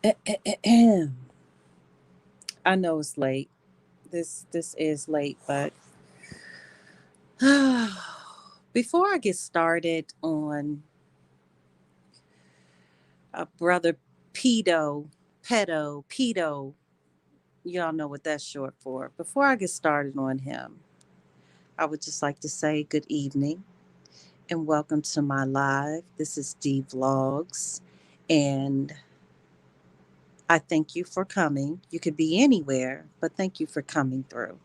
I know it's late. This is late, but before I get started on brother pedo, y'all know what that's short for. Before I get started on him, I would just like to say good evening and welcome to my live. This is D Vlogs, and I thank you for coming. You could be anywhere, but thank you for coming through.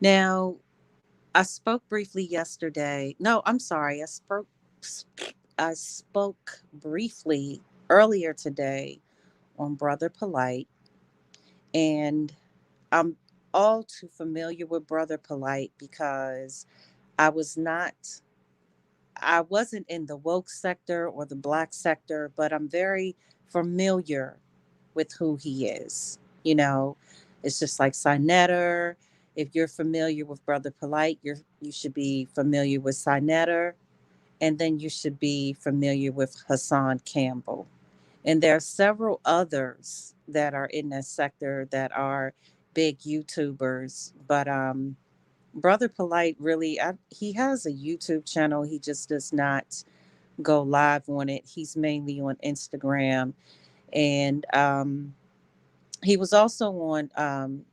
Now, I spoke briefly yesterday. No, I'm sorry. I spoke briefly earlier today on Brother Polite, and I'm all too familiar with Brother Polite because I was not I wasn't in the woke sector or the black sector, but I'm very familiar with who he is. You know, it's just like Sinetter. If you're familiar with Brother Polite, you should be familiar with Sinetter, and then you should be familiar with Hassan Campbell. And there are several others that are in that sector that are big YouTubers, but Brother Polite really, he has a YouTube channel. He just does not go live on it. He's mainly on Instagram. And he was also on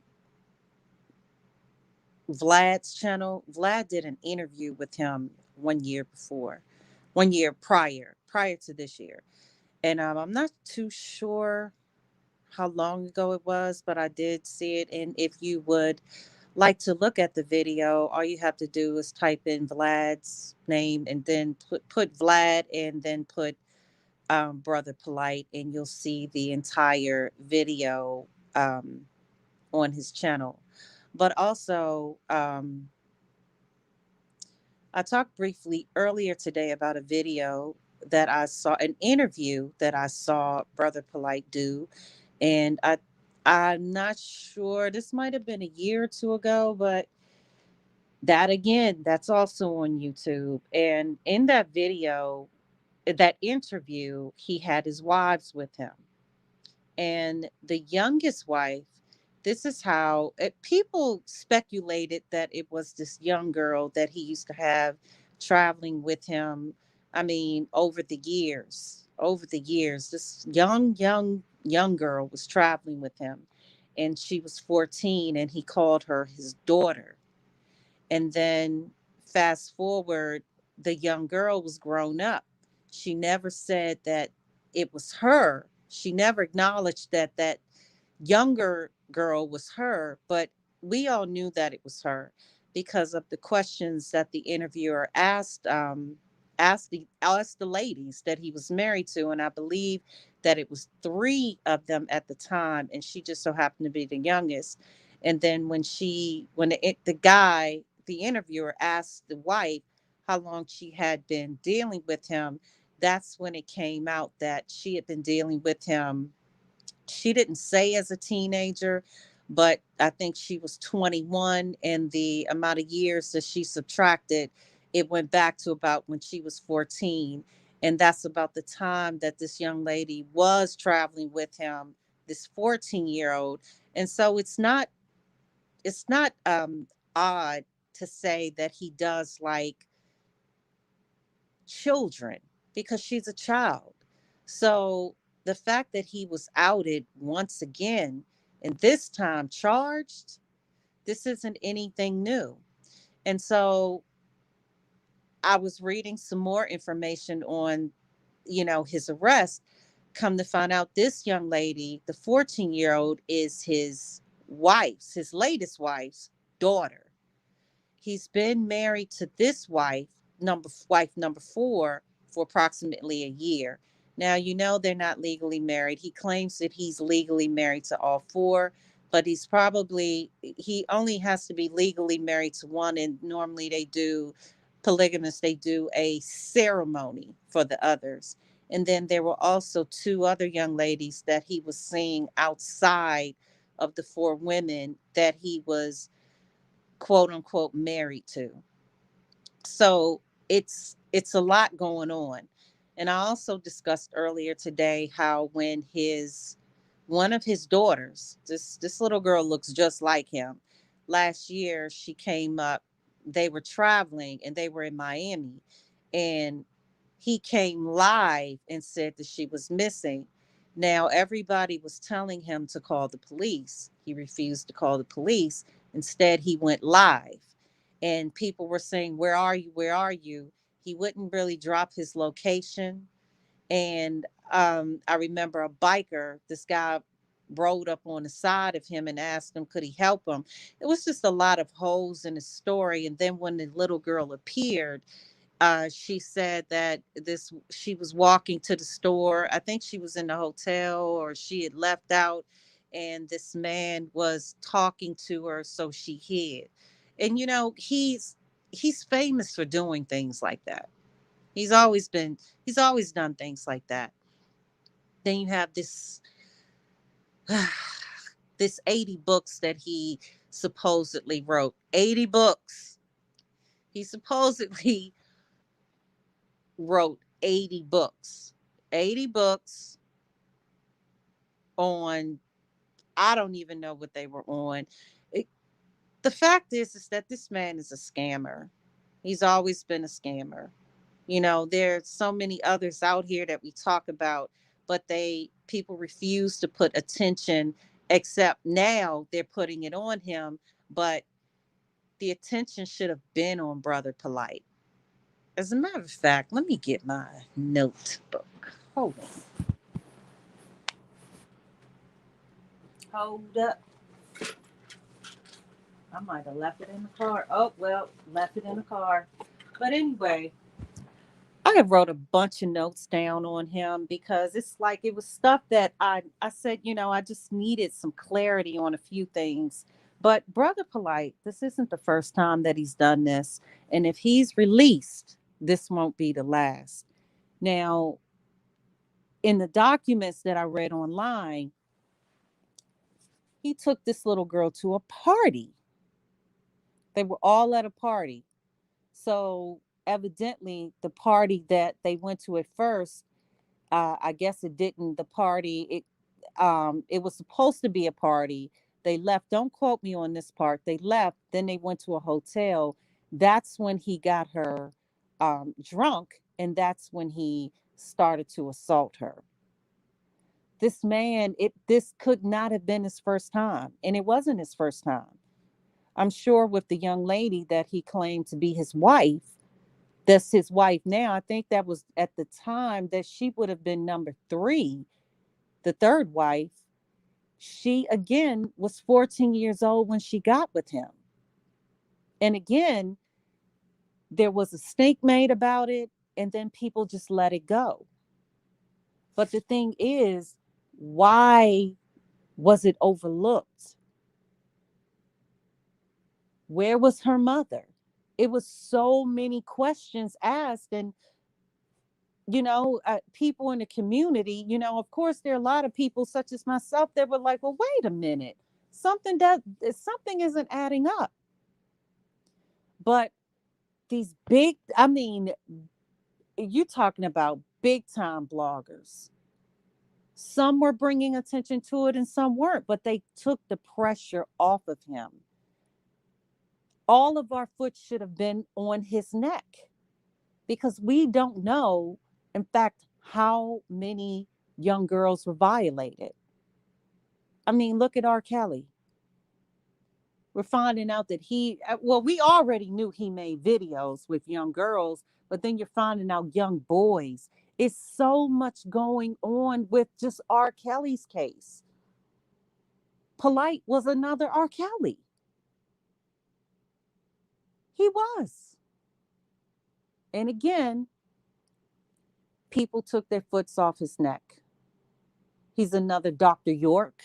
Vlad's channel. Vlad did an interview with him 1 year before, 1 year prior to this year. And I'm not too sure how long ago it was, but I did see it. And if you would like to look at the video, all you have to do is type in Vlad's name and then put Vlad and then put Brother Polite, and you'll see the entire video on his channel. But also, I talked briefly earlier today about a video that I saw, an interview that I saw Brother Polite do, and I'm not sure. This might have been a year or two ago, but that again, that's also on YouTube. And in that video, that interview, he had his wives with him. And the youngest wife, this is how people speculated that it was this young girl that he used to have traveling with him. I mean, over the years, this young girl was traveling with him, and she was 14, and he called her his daughter. And then fast forward, the young girl was grown up. She never said that it was her. She never acknowledged that that younger girl was her, but we all knew that it was her because of the questions that the interviewer asked the ladies that he was married to, and I believe that it was three of them at the time, and she just so happened to be the youngest. And then the interviewer asked the wife how long she had been dealing with him, that's when it came out that she had been dealing with him. She didn't say as a teenager, but I think she was 21, and the amount of years that she subtracted, it went back to about when she was 14. And that's about the time that this young lady was traveling with him, this 14-year old. And so it's not odd to say that he does like children because she's a child. So the fact that he was outed once again, and this time charged, this isn't anything new. And so I was reading some more information on, his arrest. Come to find out, this young lady, the 14-year-old, is his latest wife's daughter. He's been married to this wife number four, for approximately a year. Now, they're not legally married. He claims that he's legally married to all four, but he only has to be legally married to one. And normally they do a ceremony for the others. And then there were also two other young ladies that he was seeing outside of the four women that he was quote unquote married to. So it's a lot going on. And I also discussed earlier today how when his one of his daughters, this little girl looks just like him. Last year she came up, they were traveling and they were in Miami, and he came live and said that she was missing. Now everybody was telling him to call the police. He refused to call the police. Instead, he went live. And people were saying, "Where are you? Where are you?" He wouldn't really drop his location. And I remember a biker, this guy rode up on the side of him and asked him, could he help him? It was just a lot of holes in his story. And then when the little girl appeared, she said that this she was walking to the store. I think she was in the hotel or she had left out, and this man was talking to her, so she hid. And he's famous for doing things like that. He's always done things like that. Then you have this this 80 books that he supposedly wrote. 80 books. He supposedly wrote 80 books. 80 books on, I don't even know what they were on. It, the fact is that this man is a scammer. He's always been a scammer. There's so many others out here that we talk about, but people refuse to put attention, except now they're putting it on him. But the attention should have been on Brother Polite. As a matter of fact, let me get my notebook. Hold on. Hold up. I might have left it in the car. Oh, well, left it in the car. But anyway, I have wrote a bunch of notes down on him because it's like it was stuff that I said, I just needed some clarity on a few things. But Brother Polite, this isn't the first time that he's done this. And if he's released, this won't be the last. Now, in the documents that I read online, he took this little girl to a party. They were all at a party. So evidently, the party that they went to at first, I guess it didn't. The party it was supposed to be a party. They left. Don't quote me on this part. They left. Then they went to a hotel. That's when he got her drunk, and that's when he started to assault her. This man, this could not have been his first time, and it wasn't his first time. I'm sure with the young lady that he claimed to be his wife, that's his wife now. I think that was at the time that she would have been number three, the third wife. She again was 14 years old when she got with him. And again, there was a stink made about it, and then people just let it go. But the thing is, why was it overlooked? Where was her mother? It was so many questions asked, and people in the community, of course, there are a lot of people such as myself that were like, well, wait a minute, something isn't adding up. But these big, I mean, you're talking about big time bloggers. Some were bringing attention to it and some weren't, but they took the pressure off of him. All of our foot should have been on his neck because we don't know, in fact, how many young girls were violated. I mean, look at R. Kelly. We're finding out that well, we already knew he made videos with young girls, but then you're finding out young boys. It's so much going on with just R. Kelly's case. Polite was another R. Kelly. He was. And again, people took their foots off his neck. He's another Dr. York.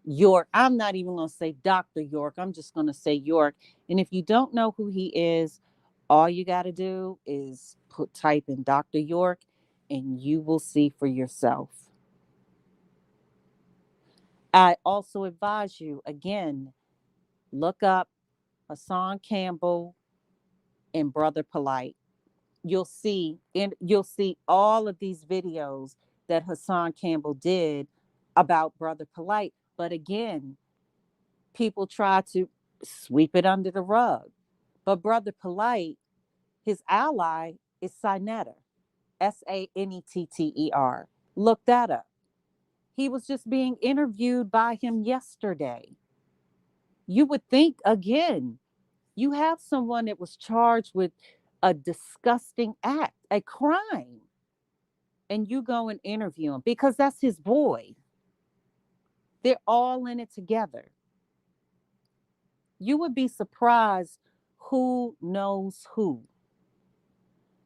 York. I'm not even going to say Dr. York. I'm just going to say York. And if you don't know who he is, all you got to do is type in Dr. York and you will see for yourself. I also advise you, again, look up Hassan Campbell and Brother Polite. you'll see all of these videos that Hassan Campbell did about Brother Polite. But again, people try to sweep it under the rug. But Brother Polite, his ally is Sinetter, Sanetter. Look that up. He was just being interviewed by him yesterday. You would think, again, you have someone that was charged with a disgusting act, a crime, and you go and interview him because that's his boy. They're all in it together. You would be surprised who knows who.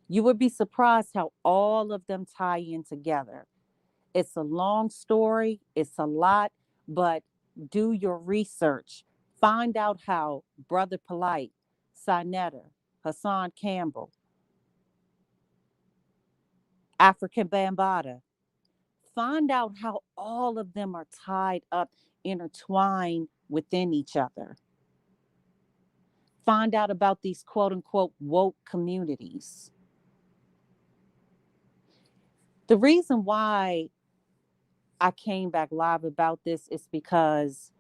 You would be surprised how all of them tie in together. It's a long story, it's a lot, but do your research. Find out how Brother Polite, Sinetter, Hassan Campbell, African Bambaataa, find out how all of them are tied up, intertwined within each other. Find out about these quote unquote woke communities. The reason why I came back live about this is because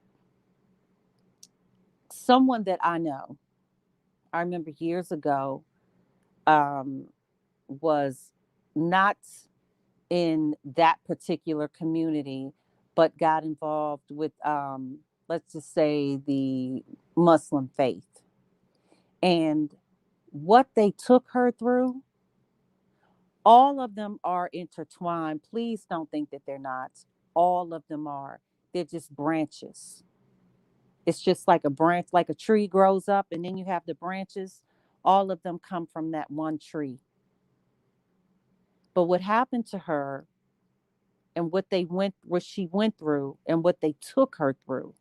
someone that I remember years ago, um, was not in that particular community, but got involved with, let's just say, the Muslim faith. And what they took her through, all of them are intertwined. Please don't think that they're not. All of them are. They're just branches. It's just like a branch, like a tree grows up, and then you have the branches. All of them come from that one tree. But what happened to her and what she went through and what they took her through.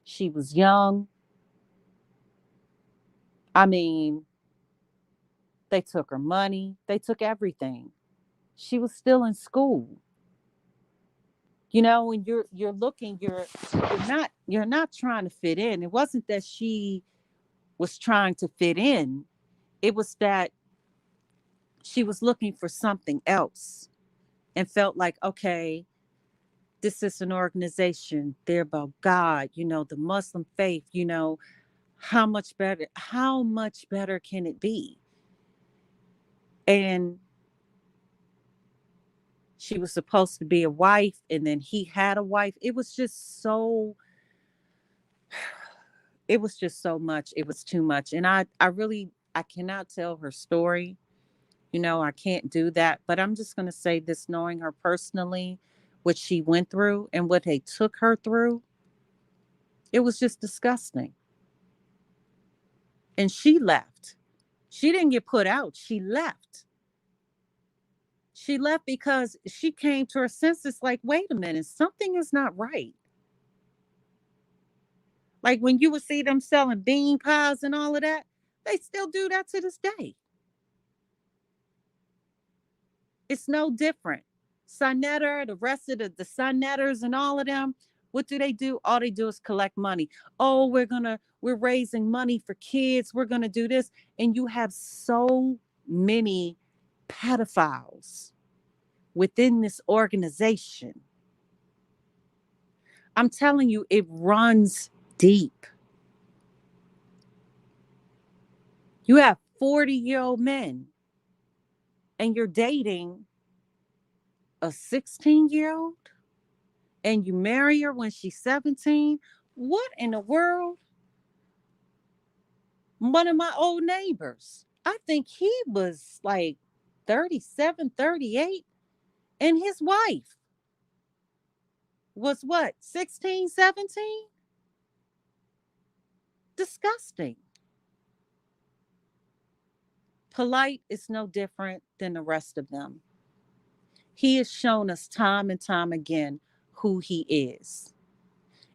She was young. I mean, they took her money, they took everything. She was still in school. And you're looking, you're not trying to fit in. It wasn't that she was trying to fit in. It was that she was looking for something else and felt like, okay, this is an organization. They're about God, the Muslim faith, how much better can it be? And she was supposed to be a wife, and then he had a wife. It was just so much. It was too much. And I cannot tell her story. I can't do that. But I'm just going to say this, knowing her personally, what she went through and what they took her through, it was just disgusting. And she left. She didn't get put out. She left. She left because she came to her senses like, wait a minute, something is not right. Like when you would see them selling bean pies and all of that, they still do that to this day. It's no different. Sunnetter, the rest of the Sunnetters and all of them, what do they do? All they do is collect money. Oh, we're raising money for kids. We're gonna do this. And you have so many pedophiles within this organization. I'm telling you, it runs deep. You have 40-year-old men and you're dating a 16-year-old and you marry her when she's 17. What in the world? One of my old neighbors, I think he was like 37, 38, and his wife was what, 16, 17? Disgusting. Polite is no different than the rest of them. He has shown us time and time again who he is.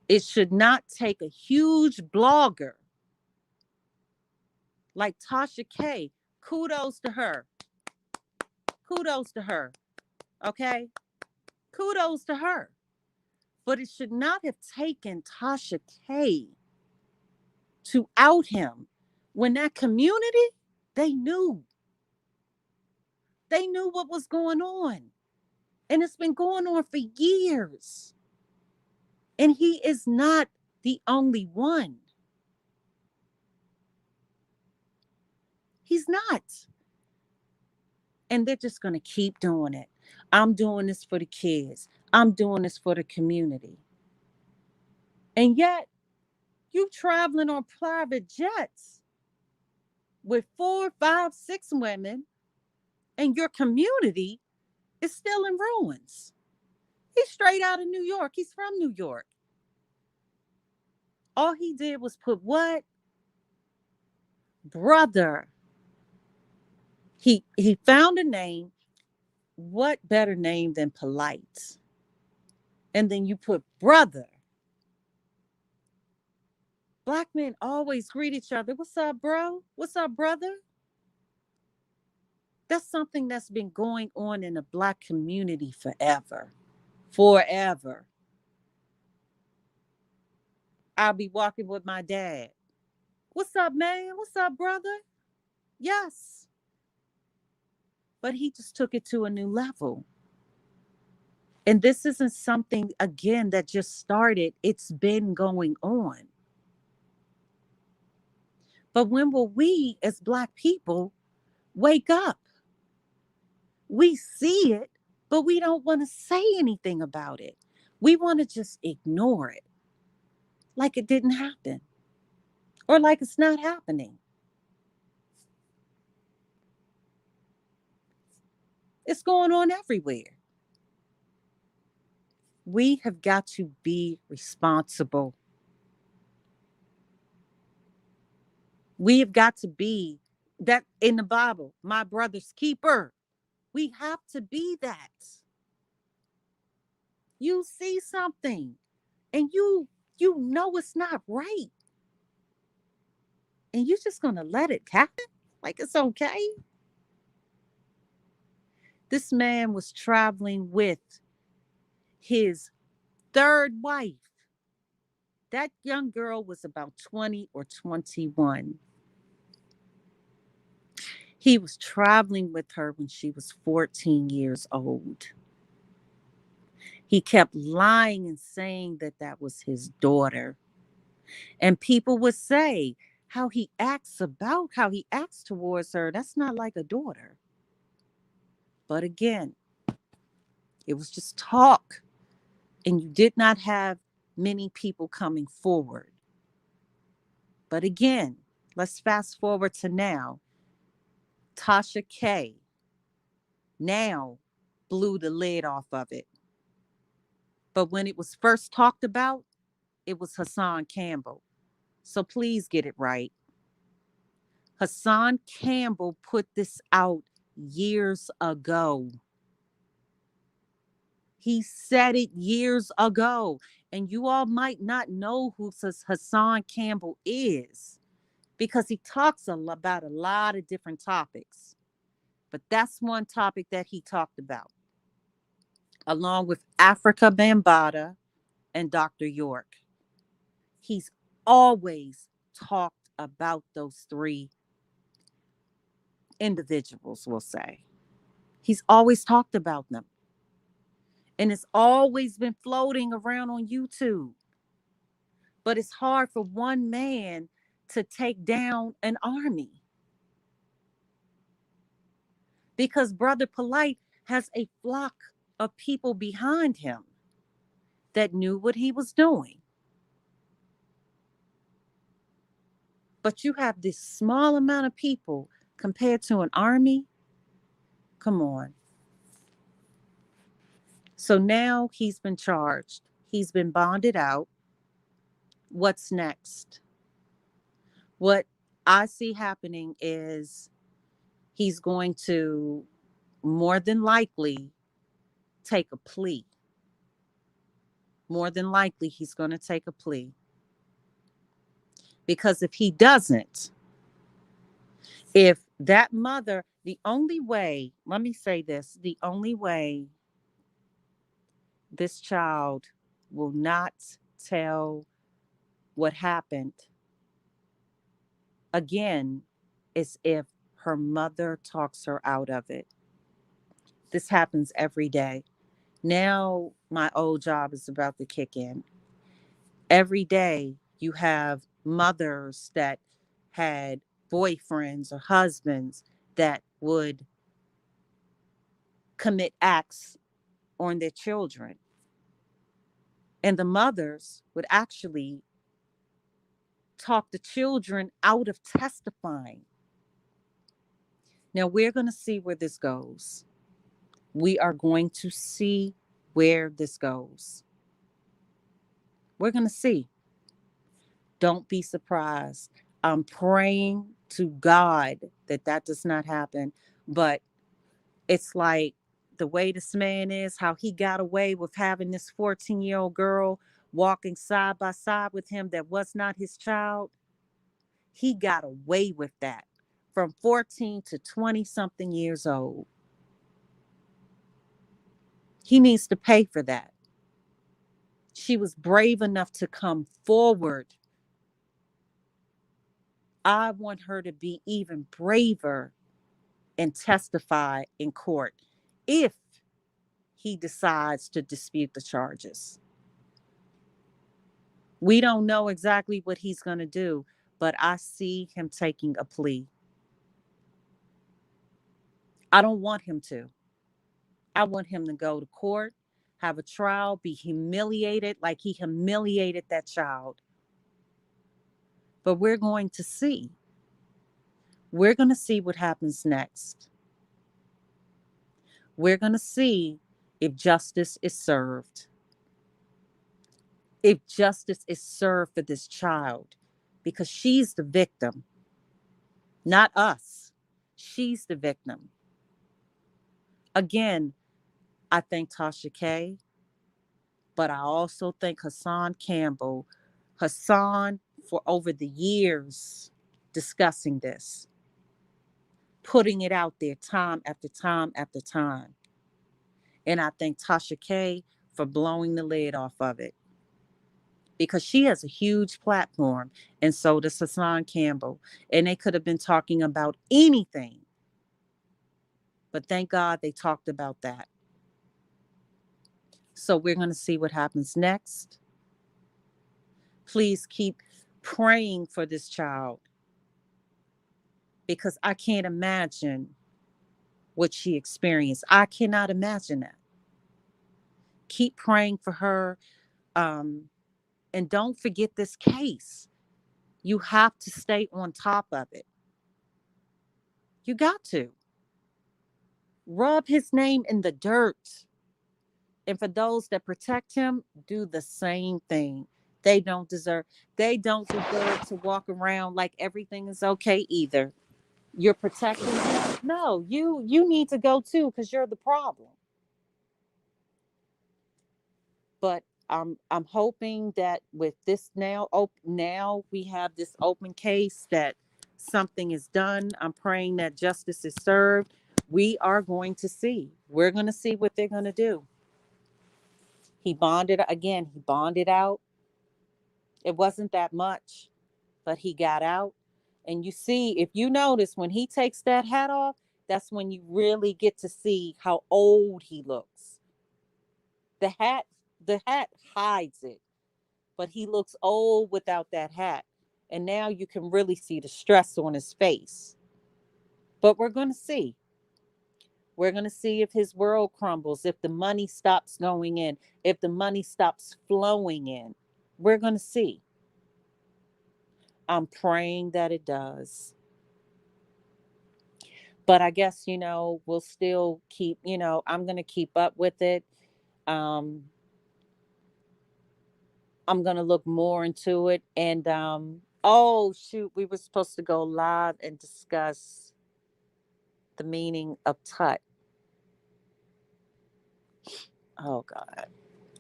It should not take a huge blogger like Tasha K. Kudos to her. Kudos to her. Okay? Kudos to her. But it should not have taken Tasha K to out him when that community, they knew. They knew what was going on. And it's been going on for years. And he is not the only one. He's not. And they're just going to keep doing it. I'm doing this for the kids. I'm doing this for the community. And yet, you traveling on private jets with four, five, six women, and your community is still in ruins. He's straight out of New York. He's from New York. All he did was put what? Brother. He found a name. What better name than polite? And then you put brother. Black men always greet each other. What's up, bro? What's up, brother? That's something that's been going on in the black community forever. Forever. I'll be walking with my dad. What's up, man? What's up, brother? Yes. But he just took it to a new level. And this isn't something, again, that just started. It's been going on. But when will we, as Black people, wake up? We see it, but we don't want to say anything about it. We want to just ignore it like it didn't happen or like it's not happening. It's going on everywhere. We have got to be responsible. We have got to be that in the Bible, my brother's keeper. We have to be that. You see something and you know it's not right. And you're just gonna let it happen like it's okay. This man was traveling with his third wife. That young girl was about 20 or 21. He was traveling with her when she was 14 years old. He kept lying and saying that that was his daughter. And people would say how he acts towards her. That's not like a daughter. But again, it was just talk. And you did not have many people coming forward. But again, let's fast forward to now. Tasha K now blew the lid off of it. But when it was first talked about, it was Hassan Campbell. So please get it right. Hassan Campbell put this out years ago. He said it years ago. And you all might not know who Hassan Campbell is because he talks about a lot of different topics. But that's one topic that he talked about, along with Africa Bambaataa and Dr. York. He's always talked about those three individuals, we'll say. He's always talked about them. And it's always been floating around on YouTube. But it's hard for one man to take down an army because Brother Polite has a flock of people behind him that knew what he was doing. But you have this small amount of people compared to an army. Come on. So now he's been charged. He's been bonded out. What's next? What I see happening is he's going to more than likely take a plea. More than likely, he's going to take a plea. Because if he doesn't, if that mother, the only way, let me say this, the only way this child will not tell what happened again is if her mother talks her out of it. This happens every day. Now my old job is about to kick in. Every day you have mothers that had boyfriends or husbands that would commit acts on their children. And the mothers would actually talk the children out of testifying. Now we're going to see where this goes. We are going to see where this goes. We're going to see. Don't be surprised. I'm praying to God that that does not happen. But it's like the way this man is, how he got away with having this 14-year-old girl walking side by side with him that was not his child. He got away with that from 14 to 20 something years old. He needs to pay for that. She was brave enough to come forward. I want her to be even braver and testify in court if he decides to dispute the charges. We don't know exactly what he's going to do, but I see him taking a plea. I don't want him to. I want him to go to court, have a trial, be humiliated like he humiliated that child. But we're going to see. We're going to see what happens next. We're going to see if justice is served. If justice is served for this child, because she's the victim, not us. She's the victim. Again, I thank Tasha K, but I also thank Hassan Campbell. Hassan, for over the years discussing this, putting it out there time after time after time. And I thank Tasha K for blowing the lid off of it because she has a huge platform, and so does Hassan Campbell. And they could have been talking about anything, but thank God they talked about that. So we're going to see what happens next. Please keep praying for this child because I can't imagine what she experienced. I cannot imagine that. Keep praying for her. Um, and don't forget this case. You have to stay on top of it. You got to rub his name in the dirt. And for those that protect him, do the same thing. They don't deserve they don't deserve to walk around like everything is okay either. You're protecting him. No, you need to go too because you're the problem. But I'm hoping that with this now we have this open case that something is done. I'm praying that justice is served. We are going to see. We're going to see what they're going to do. He bonded again. He bonded out. It wasn't that much, but he got out. And you see, if you notice, when he takes that hat off, that's when you really get to see how old he looks. The hat, the hat hides it, but he looks old without that hat. And now you can really see the stress on his face. But we're going to see. We're going to see if his world crumbles, if the money stops going in, if the money stops flowing in. We're going to see. I'm praying that it does. But I guess, we'll still keep, I'm going to keep up with it. Um, I'm going to look more into it. And, oh, shoot, we were supposed to go live and discuss the meaning of tut. Oh, God.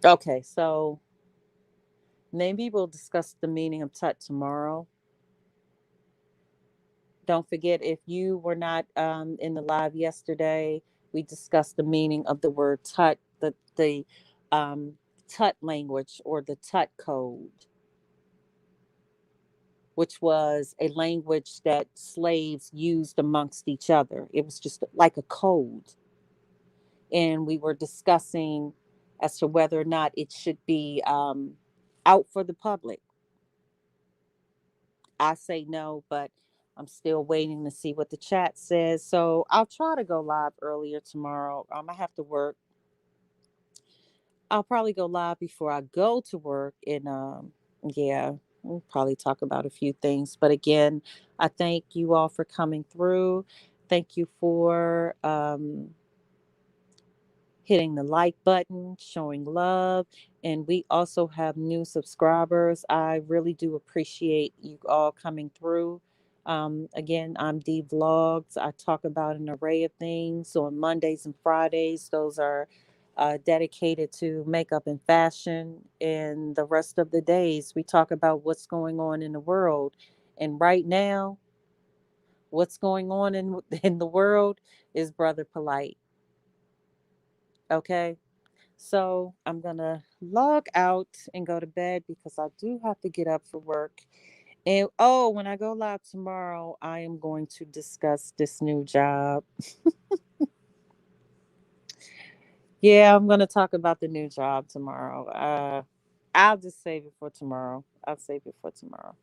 Okay, so maybe we'll discuss the meaning of tut tomorrow. Don't forget, if you were not in the live yesterday, we discussed the meaning of the word tut, the tut language or the tut code, which was a language that slaves used amongst each other. It was just like a code. and we were discussing as to whether or not it should be out for the public. I say no, but I'm still waiting to see what the chat says. So I'll try to go live earlier tomorrow. I have to work. I'll probably go live before I go to work, and yeah, we'll probably talk about a few things. But again, I thank you all for coming through. Thank you for hitting the like button, showing love. And we also have new subscribers. I really do appreciate you all coming through. Again, I'm D Vlogs. I talk about an array of things. So on Mondays and Fridays, those are dedicated to makeup and fashion. And the rest of the days, we talk about what's going on in the world. And right now, what's going on in the world is Brother Polite. Okay. So I'm going to log out and go to bed because I do have to get up for work. And oh, when I go live tomorrow, I am going to discuss this new job. Yeah, I'm going to talk about the new job tomorrow. I'll just save it for tomorrow. I'll save it for tomorrow.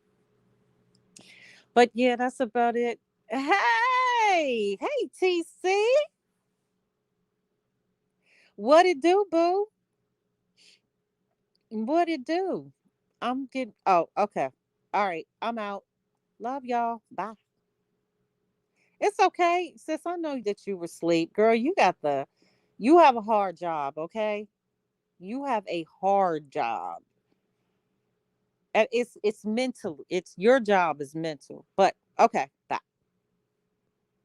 But yeah, that's about it. Hey, TC, what it do, boo? What it do? I'm getting. Oh, okay. All right, I'm out. Love y'all. Bye. It's okay, sis. I know that you were asleep. Girl, you have a hard job, okay? You have a hard job. And it's mental. It's your job is mental. But okay.